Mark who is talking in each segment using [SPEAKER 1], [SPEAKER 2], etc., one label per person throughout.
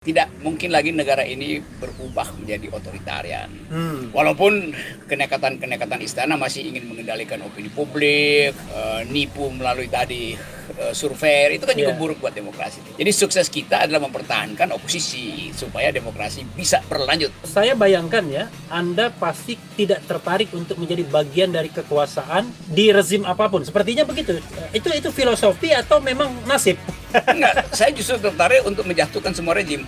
[SPEAKER 1] Tidak mungkin lagi negara ini berubah menjadi otoritarian. Walaupun kenekatan-kenekatan istana masih ingin mengendalikan opini publik, nipu melalui tadi survei, itu kan juga buruk buat demokrasi. Jadi sukses kita adalah mempertahankan oposisi supaya demokrasi bisa berlanjut.
[SPEAKER 2] Saya bayangkan ya, Anda pasti tidak tertarik untuk menjadi bagian dari kekuasaan di rezim apapun. Sepertinya begitu. Itu filosofi atau memang nasib?
[SPEAKER 1] Enggak, saya justru tertarik untuk menjatuhkan semua rejim.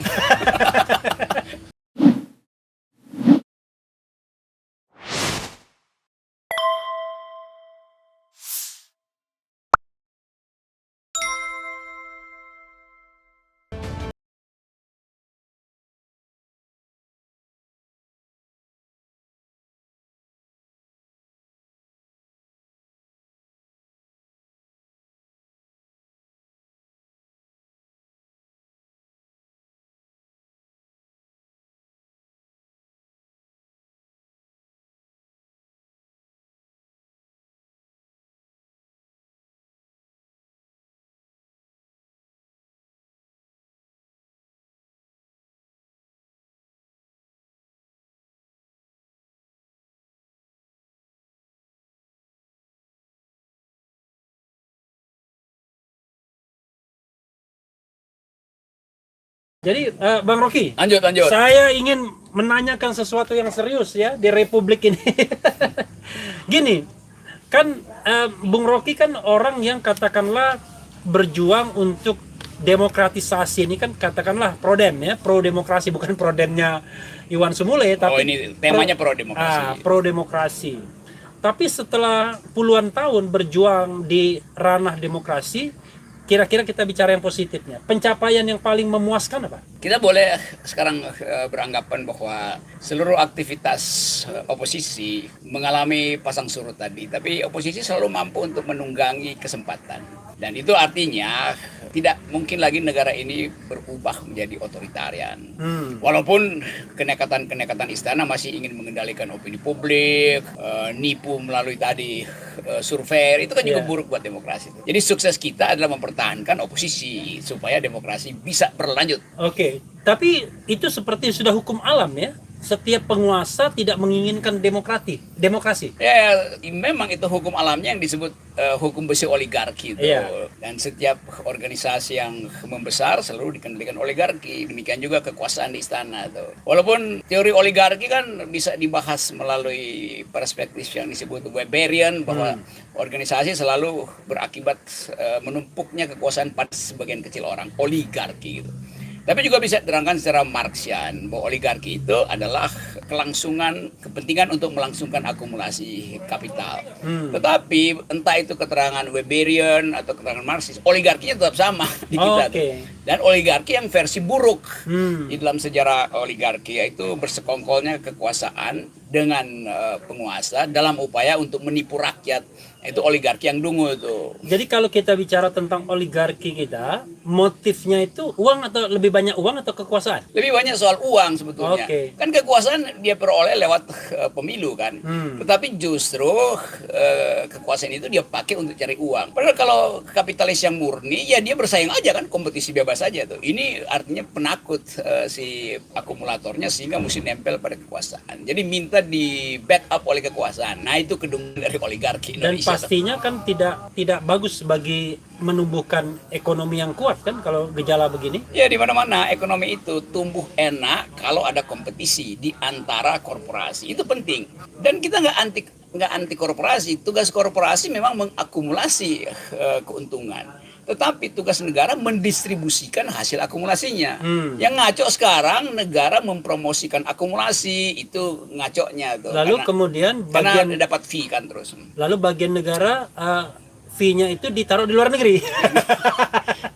[SPEAKER 2] Jadi Bang Rocky,
[SPEAKER 1] Lanjut.
[SPEAKER 2] saya ingin menanyakan sesuatu yang serius ya di Republik ini. Gini, kan Bung Rocky kan orang yang katakanlah berjuang untuk demokratisasi, ini kan katakanlah prodem ya, pro demokrasi, bukan prodemnya Iwan Sumule, tapi
[SPEAKER 1] ini temanya pro demokrasi.
[SPEAKER 2] Pro demokrasi. Tapi setelah puluhan tahun berjuang di ranah demokrasi, kira-kira kita bicara yang positifnya, pencapaian yang paling memuaskan apa?
[SPEAKER 1] Kita boleh sekarang beranggapan bahwa seluruh aktivitas oposisi mengalami pasang surut tadi, tapi oposisi selalu mampu untuk menunggangi kesempatan. Dan itu artinya tidak mungkin lagi negara ini berubah menjadi otoritarian. Walaupun kenekatan-kenekatan istana masih ingin mengendalikan opini publik, nipu melalui tadi survei, itu kan juga buruk buat demokrasi. Jadi sukses kita adalah mempertahankan oposisi supaya demokrasi bisa berlanjut.
[SPEAKER 2] Oke, tapi itu seperti sudah hukum alam ya. Setiap penguasa tidak menginginkan demokrasi.
[SPEAKER 1] Ya, memang itu hukum alamnya yang disebut hukum besi oligarki itu. Dan setiap organisasi yang membesar selalu dikendalikan oligarki. Demikian juga kekuasaan di istana itu. Walaupun teori oligarki kan bisa dibahas melalui perspektif yang disebut Weberian, bahwa organisasi selalu berakibat menumpuknya kekuasaan pada sebagian kecil orang, oligarki gitu. Tapi juga bisa diterangkan secara Marxian bahwa oligarki itu adalah kelangsungan kepentingan untuk melangsungkan akumulasi kapital. Tetapi entah itu keterangan Weberian atau keterangan Marxis, oligarkinya tetap sama di kita. Dan oligarki yang versi buruk di dalam sejarah oligarki, yaitu bersekongkolnya kekuasaan dengan penguasa dalam upaya untuk menipu rakyat. Itu oligarki yang dungu itu.
[SPEAKER 2] Jadi kalau kita bicara tentang oligarki kita, motifnya itu uang atau lebih banyak uang atau kekuasaan?
[SPEAKER 1] Lebih banyak soal uang sebetulnya. Kan kekuasaan dia peroleh lewat pemilu kan. Tetapi justru kekuasaan itu dia pakai untuk cari uang. Padahal kalau kapitalis yang murni, ya dia bersaing aja kan, kompetisi bebas aja tuh. Ini artinya penakut si akumulatornya sehingga mesti nempel pada kekuasaan. Jadi minta di backup oleh kekuasaan. Nah itu kedungan dari oligarki Indonesia.
[SPEAKER 2] Dan pastinya kan tidak bagus bagi menumbuhkan ekonomi yang kuat kan kalau gejala begini.
[SPEAKER 1] Ya di mana-mana ekonomi itu tumbuh enak kalau ada kompetisi di antara korporasi. Itu penting. Dan kita nggak anti korporasi. Tugas korporasi memang mengakumulasi keuntungan. Tetapi tugas negara mendistribusikan hasil akumulasinya. Yang ngaco sekarang negara mempromosikan akumulasi, itu ngaconya tuh.
[SPEAKER 2] Lalu kemudian bagian
[SPEAKER 1] dapat fee kan terus.
[SPEAKER 2] Lalu bagian negara fee-nya itu ditaruh di luar negeri.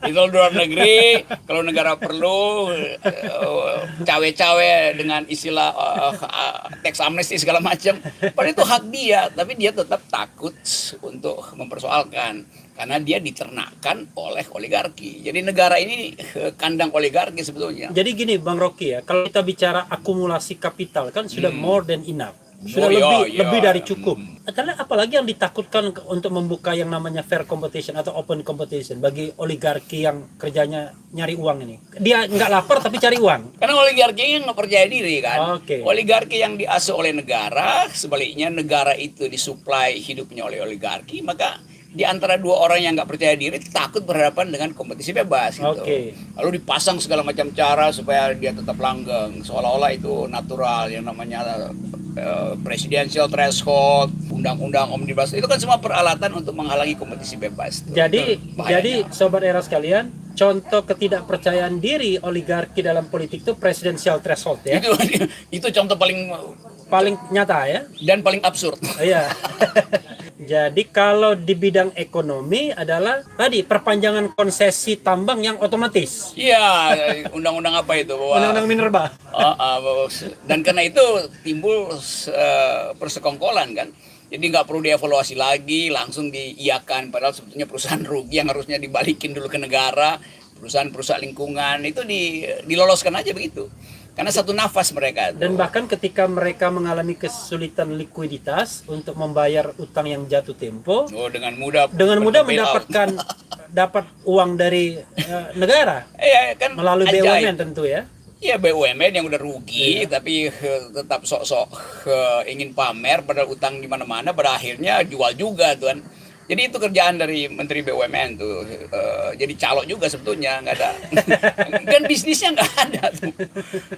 [SPEAKER 1] Di luar negeri, kalau negara perlu cawe-cawe dengan istilah tax amnesty segala macam, padahal itu hak dia, tapi dia tetap takut untuk mempersoalkan karena dia diternakkan oleh oligarki. Jadi negara ini kandang oligarki sebetulnya.
[SPEAKER 2] Jadi gini Bang Rocky ya, kalau kita bicara akumulasi kapital kan sudah more than enough. Sudah
[SPEAKER 1] Oh, iya,
[SPEAKER 2] lebih
[SPEAKER 1] iya.
[SPEAKER 2] dari cukup. Karena apalagi yang ditakutkan untuk membuka yang namanya fair competition atau open competition bagi oligarki yang kerjanya nyari uang ini. Dia nggak lapar tapi cari uang.
[SPEAKER 1] Karena oligarki yang nggak percaya diri kan.
[SPEAKER 2] Oke.
[SPEAKER 1] Oligarki yang diasuh oleh negara, sebaliknya negara itu disuplai hidupnya oleh oligarki, maka di antara dua orang yang nggak percaya diri takut berhadapan dengan kompetisi bebas gitu.
[SPEAKER 2] Oke.
[SPEAKER 1] Lalu dipasang segala macam cara supaya dia tetap langgeng, seolah-olah itu natural yang namanya presidential threshold, undang-undang omnibus itu kan semua peralatan untuk menghalangi kompetisi bebas. Tuh.
[SPEAKER 2] Jadi
[SPEAKER 1] Itu bahayanya.
[SPEAKER 2] sobat era sekalian, contoh ketidakpercayaan diri oligarki dalam politik itu presidential threshold ya.
[SPEAKER 1] Itu contoh paling
[SPEAKER 2] Paling nyata ya.
[SPEAKER 1] dan paling absurd.
[SPEAKER 2] Iya. Jadi kalau di bidang ekonomi adalah tadi perpanjangan konsesi tambang yang otomatis.
[SPEAKER 1] Iya, undang-undang apa itu? Bahwa,
[SPEAKER 2] Undang-undang minerba.
[SPEAKER 1] dan karena itu timbul persekongkolan kan. Jadi nggak perlu dievaluasi lagi, langsung diiakan. Padahal sebetulnya perusahaan rugi yang harusnya dibalikin dulu ke negara, perusahaan lingkungan itu diloloskan aja begitu. Karena satu nafas mereka.
[SPEAKER 2] Dan bahkan ketika mereka mengalami kesulitan likuiditas untuk membayar utang yang jatuh tempo,
[SPEAKER 1] Dengan mudah bailout.
[SPEAKER 2] mendapatkan dapat uang dari negara
[SPEAKER 1] Kan
[SPEAKER 2] melalui
[SPEAKER 1] ajaib.
[SPEAKER 2] BUMN tentu ya.
[SPEAKER 1] Iya, BUMN yang udah rugi tapi tetap sok-sok ingin pamer padahal utang di mana-mana, pada akhirnya jual juga tuan. Jadi itu kerjaan dari Menteri BUMN tuh, jadi calo juga sebetulnya, nggak ada. Kan bisnisnya nggak ada tuh.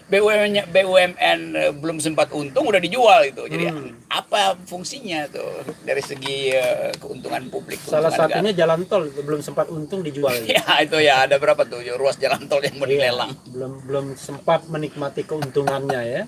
[SPEAKER 1] BUMN belum sempat untung udah dijual itu. Jadi apa fungsinya tuh dari segi keuntungan publik?
[SPEAKER 2] Salah
[SPEAKER 1] keuntungan
[SPEAKER 2] satunya jalan tol belum sempat untung dijual.
[SPEAKER 1] Ya itu ya, ada berapa tuh ruas jalan tol yang mau dilelang.
[SPEAKER 2] Belum sempat menikmati keuntungannya ya.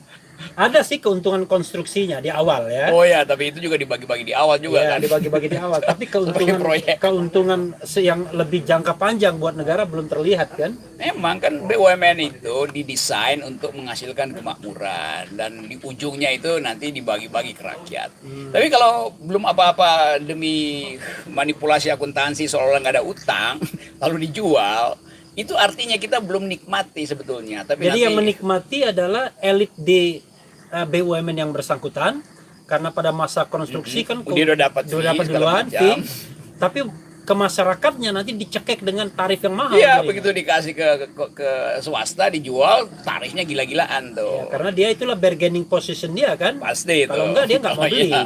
[SPEAKER 2] Ada sih keuntungan konstruksinya di awal ya.
[SPEAKER 1] Oh ya, tapi itu juga dibagi-bagi di awal juga
[SPEAKER 2] Ya,
[SPEAKER 1] kan.
[SPEAKER 2] dibagi-bagi di awal. Tapi
[SPEAKER 1] Proyek.
[SPEAKER 2] keuntungan yang lebih jangka panjang buat negara belum terlihat kan?
[SPEAKER 1] Memang kan BUMN itu didesain untuk menghasilkan kemakmuran dan di ujungnya itu nanti dibagi-bagi ke rakyat. Tapi kalau belum apa-apa demi manipulasi akuntansi seolah-olah nggak ada utang lalu dijual, itu artinya kita belum nikmati sebetulnya. Tapi
[SPEAKER 2] Jadi
[SPEAKER 1] nanti
[SPEAKER 2] yang menikmati adalah elit di BUMN yang bersangkutan karena pada masa konstruksi kan
[SPEAKER 1] dia udah dapat
[SPEAKER 2] duluan
[SPEAKER 1] segala macam.
[SPEAKER 2] fee, tapi ke masyarakatnya nanti dicekek dengan tarif yang mahal.
[SPEAKER 1] Iya,
[SPEAKER 2] jadinya.
[SPEAKER 1] begitu dikasih ke swasta dijual, tarifnya gila-gilaan tuh.
[SPEAKER 2] Karena dia itulah bargaining position dia kan.
[SPEAKER 1] Pasti itu.
[SPEAKER 2] Kalau enggak dia enggak mau beli.
[SPEAKER 1] Iya.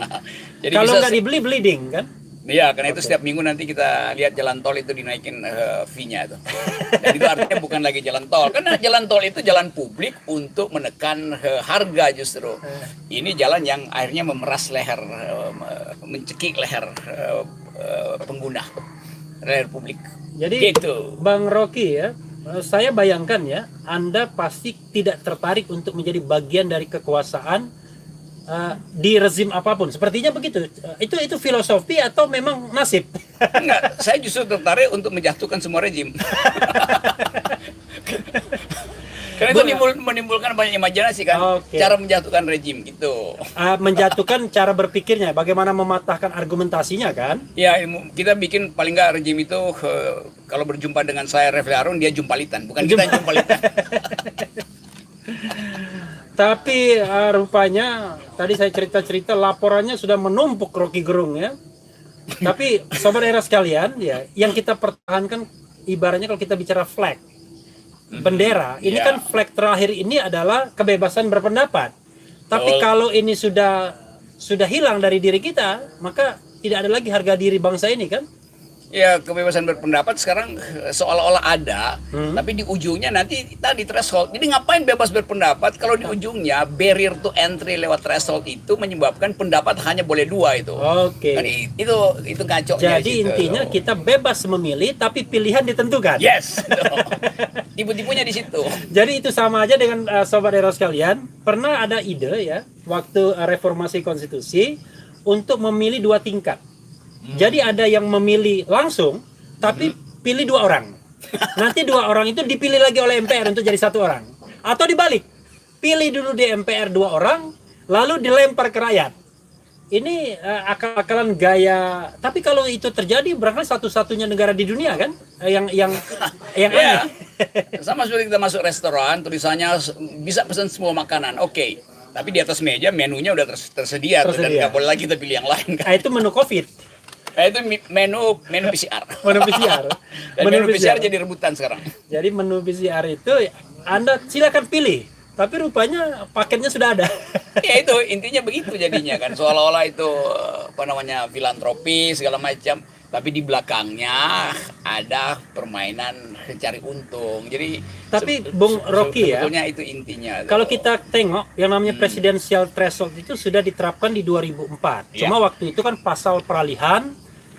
[SPEAKER 1] Jadi
[SPEAKER 2] Kalau
[SPEAKER 1] bisa
[SPEAKER 2] enggak dibeli bleeding kan.
[SPEAKER 1] Iya, karena itu setiap minggu nanti kita lihat jalan tol itu dinaikin fee-nya itu. Dan itu artinya bukan lagi jalan tol. Karena jalan tol itu jalan publik untuk menekan harga justru. Ini jalan yang akhirnya memeras leher, mencekik leher pengguna, leher publik.
[SPEAKER 2] Jadi
[SPEAKER 1] Gitu.
[SPEAKER 2] Bang Rocky ya, saya bayangkan ya, Anda pasti tidak tertarik untuk menjadi bagian dari kekuasaan di rezim apapun. Sepertinya begitu. Itu filosofi atau memang nasib?
[SPEAKER 1] Enggak, saya justru tertarik untuk menjatuhkan semua rejim. Karena itu menimbulkan banyak imajinasi kan,
[SPEAKER 2] Oke.
[SPEAKER 1] cara menjatuhkan rejim gitu.
[SPEAKER 2] Menjatuhkan cara berpikirnya, bagaimana mematahkan argumentasinya kan?
[SPEAKER 1] Ya, kita bikin paling nggak rejim itu kalau berjumpa dengan saya Refli Harun dia jumpalitan, bukan kita yang jumpalitan.
[SPEAKER 2] Tapi rupanya tadi saya cerita-cerita laporannya sudah menumpuk Rocky Gerung ya. Tapi sobat era sekalian ya, yang kita pertahankan ibaratnya kalau kita bicara flag, bendera, ini
[SPEAKER 1] Ya.
[SPEAKER 2] kan flag terakhir ini adalah kebebasan berpendapat. Tapi
[SPEAKER 1] Betul.
[SPEAKER 2] kalau ini sudah hilang dari diri kita, maka tidak ada lagi harga diri bangsa ini kan?
[SPEAKER 1] Ya, kebebasan berpendapat sekarang seolah-olah ada, tapi di ujungnya nanti tadi threshold. Jadi ngapain bebas berpendapat kalau di ujungnya barrier to entry lewat threshold itu menyebabkan pendapat hanya boleh 2 itu.
[SPEAKER 2] Oke.
[SPEAKER 1] Kan itu kacaunya.
[SPEAKER 2] Jadi
[SPEAKER 1] di situ.
[SPEAKER 2] intinya kita bebas memilih, tapi pilihan ditentukan.
[SPEAKER 1] Yes. Tipu-tipunya di situ.
[SPEAKER 2] Jadi itu sama aja dengan sobat era sekalian. Pernah ada ide ya waktu reformasi konstitusi untuk memilih 2 tingkat. Jadi ada yang memilih langsung, tapi pilih 2 orang. Nanti 2 orang itu dipilih lagi oleh MPR untuk jadi 1 orang. Atau dibalik, pilih dulu di MPR 2 orang, lalu dilempar ke rakyat. Ini akal-akalan gaya. Tapi kalau itu terjadi, barangkali satu-satunya negara di dunia kan, yang
[SPEAKER 1] Ya.
[SPEAKER 2] aneh.
[SPEAKER 1] Sama seperti kita masuk restoran, tulisannya bisa pesan semua makanan. Oke. Tapi di atas meja menunya udah tersedia, tuh, dan
[SPEAKER 2] Tersedia.
[SPEAKER 1] nggak boleh lagi kita pilih yang lain kan.
[SPEAKER 2] Itu menu COVID.
[SPEAKER 1] Nah, itu menu PCR.
[SPEAKER 2] Menu PCR.
[SPEAKER 1] Dan menu PCR jadi rebutan sekarang.
[SPEAKER 2] Jadi menu PCR itu Anda silakan pilih, tapi rupanya paketnya sudah ada.
[SPEAKER 1] Ya itu intinya begitu jadinya kan, seolah-olah itu apa namanya filantropi segala macam, tapi di belakangnya ada permainan cari untung. Jadi
[SPEAKER 2] Tapi Bung Rocky ya,
[SPEAKER 1] sebetulnya itu intinya.
[SPEAKER 2] kalau kita tengok yang namanya presidensial threshold itu sudah diterapkan di 2004.
[SPEAKER 1] Ya.
[SPEAKER 2] Cuma waktu itu kan pasal peralihan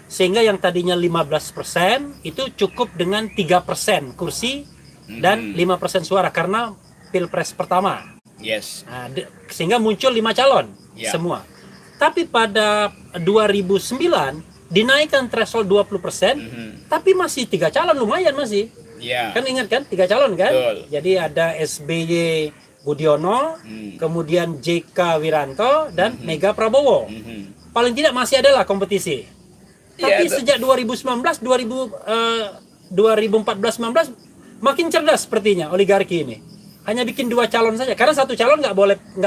[SPEAKER 2] sehingga yang tadinya 15% itu cukup dengan 3% kursi dan 5% suara karena Pilpres pertama.
[SPEAKER 1] Yes.
[SPEAKER 2] Nah, sehingga muncul 5 calon
[SPEAKER 1] Ya.
[SPEAKER 2] semua. Tapi pada 2009 dinaikkan threshold 20%, tapi masih 3 calon, lumayan masih.
[SPEAKER 1] Ya.
[SPEAKER 2] Kan ingat kan 3 calon kan?
[SPEAKER 1] Betul.
[SPEAKER 2] Jadi ada SBY Budiono, kemudian JK Wiranto dan Mega Prabowo. Paling tidak masih ada lah kompetisi.
[SPEAKER 1] Ya,
[SPEAKER 2] Tapi sejak 2019, 2014-19 makin cerdas sepertinya oligarki ini. Hanya bikin 2 calon saja, karena 1 calon nggak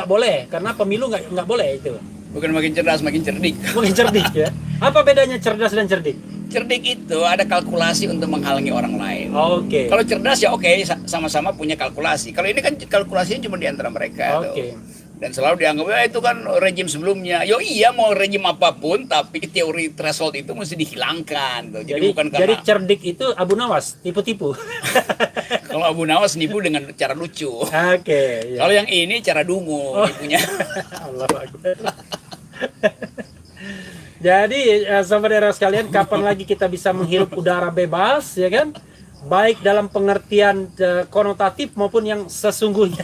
[SPEAKER 2] boleh, karena pemilu nggak boleh itu.
[SPEAKER 1] Bukan makin cerdas, makin cerdik.
[SPEAKER 2] Makin cerdik ya. Apa bedanya cerdas dan cerdik?
[SPEAKER 1] Cerdik itu ada kalkulasi untuk menghalangi orang lain.
[SPEAKER 2] Oke.
[SPEAKER 1] Kalau cerdas ya oke, sama-sama punya kalkulasi. Kalau ini kan kalkulasinya cuma di antara mereka.
[SPEAKER 2] Oke.
[SPEAKER 1] Tuh. Dan selalu dianggap ya itu kan rejim sebelumnya. Yo iya mau rejim apapun, tapi teori threshold itu mesti dihilangkan. Tuh. Jadi bukan
[SPEAKER 2] jadi
[SPEAKER 1] karena
[SPEAKER 2] cerdik itu Abu Nawas, tipu-tipu.
[SPEAKER 1] kalau Abu Nawas nipu dengan cara lucu.
[SPEAKER 2] Oke. Ya.
[SPEAKER 1] Kalau yang ini cara dungu nipunya.
[SPEAKER 2] Allah Akbar. Jadi saudara sekalian, kapan lagi kita bisa menghirup udara bebas, ya kan? Baik dalam pengertian konotatif maupun yang sesungguhnya.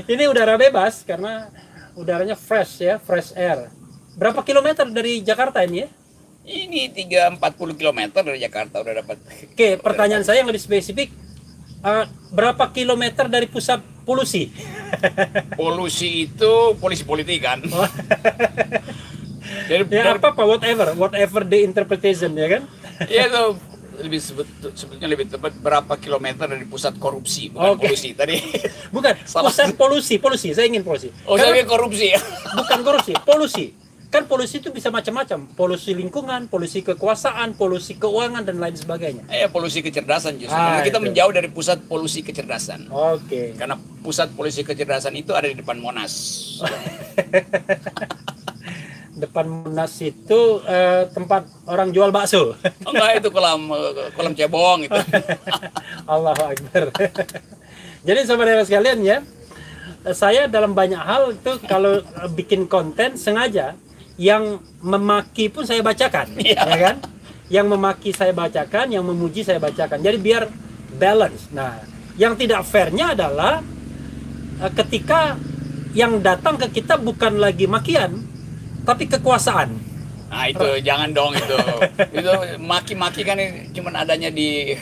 [SPEAKER 2] Ini udara bebas karena udaranya fresh ya, fresh air. Berapa kilometer dari Jakarta ini ya?
[SPEAKER 1] Ini 340 km dari Jakarta udah dapat.
[SPEAKER 2] Oke, pertanyaan saya yang lebih spesifik, berapa kilometer dari pusat polusi?
[SPEAKER 1] Polusi itu polisi politik kan. Jadi
[SPEAKER 2] Ya apa whatever the interpretation ya kan?
[SPEAKER 1] ya itu lebih sebetulnya lebih tepat berapa kilometer dari pusat korupsi, bukan
[SPEAKER 2] Oke.
[SPEAKER 1] polusi tadi.
[SPEAKER 2] Bukan,
[SPEAKER 1] Salah.
[SPEAKER 2] pusat polusi, saya ingin polusi.
[SPEAKER 1] Oh,
[SPEAKER 2] Karena-
[SPEAKER 1] saya korupsi ya.
[SPEAKER 2] bukan korupsi, polusi. Kan polusi itu bisa macam-macam, polusi lingkungan, polusi kekuasaan, polusi keuangan dan lain sebagainya.
[SPEAKER 1] Polusi kecerdasan justru.
[SPEAKER 2] Ah,
[SPEAKER 1] Karena kita
[SPEAKER 2] itu.
[SPEAKER 1] menjauh dari pusat polusi kecerdasan.
[SPEAKER 2] Oke.
[SPEAKER 1] Karena pusat polusi kecerdasan itu ada di depan Monas.
[SPEAKER 2] Depan Monas itu tempat orang jual bakso.
[SPEAKER 1] Oh, enggak, itu kolam cebong itu.
[SPEAKER 2] Allahu Akbar. Jadi saudara sekalian ya, saya dalam banyak hal itu kalau bikin konten sengaja yang memaki pun saya bacakan,
[SPEAKER 1] Iya.
[SPEAKER 2] ya kan? Yang memaki saya bacakan, yang memuji saya bacakan. Jadi biar balance. Nah, yang tidak fairnya adalah ketika yang datang ke kita bukan lagi makian, tapi kekuasaan.
[SPEAKER 1] Nah itu jangan dong itu. Itu maki-maki kan cuma adanya di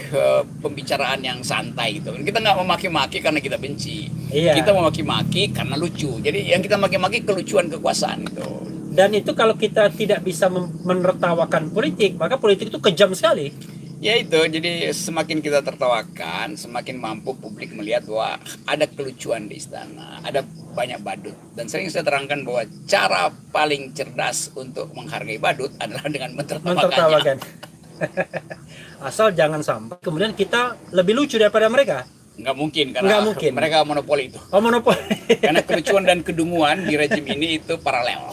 [SPEAKER 1] pembicaraan yang santai gitu. Kita nggak memaki-maki karena kita benci.
[SPEAKER 2] Iya.
[SPEAKER 1] Kita memaki-maki karena lucu. Jadi yang kita maki-maki kelucuan kekuasaan itu.
[SPEAKER 2] Dan itu kalau kita tidak bisa menertawakan politik, maka politik itu kejam sekali.
[SPEAKER 1] Ya itu, jadi semakin kita tertawakan, semakin mampu publik melihat bahwa ada kelucuan di istana, ada banyak badut. Dan sering saya terangkan bahwa cara paling cerdas untuk menghargai badut adalah dengan menertawakannya.
[SPEAKER 2] Mentertawakan. Asal jangan sampai kemudian kita lebih lucu daripada mereka.
[SPEAKER 1] Nggak mungkin, karena
[SPEAKER 2] Nggak mungkin.
[SPEAKER 1] mereka monopoli itu.
[SPEAKER 2] Oh, monopoli.
[SPEAKER 1] Karena kelucuan dan kedunguan di rejim ini itu paralel.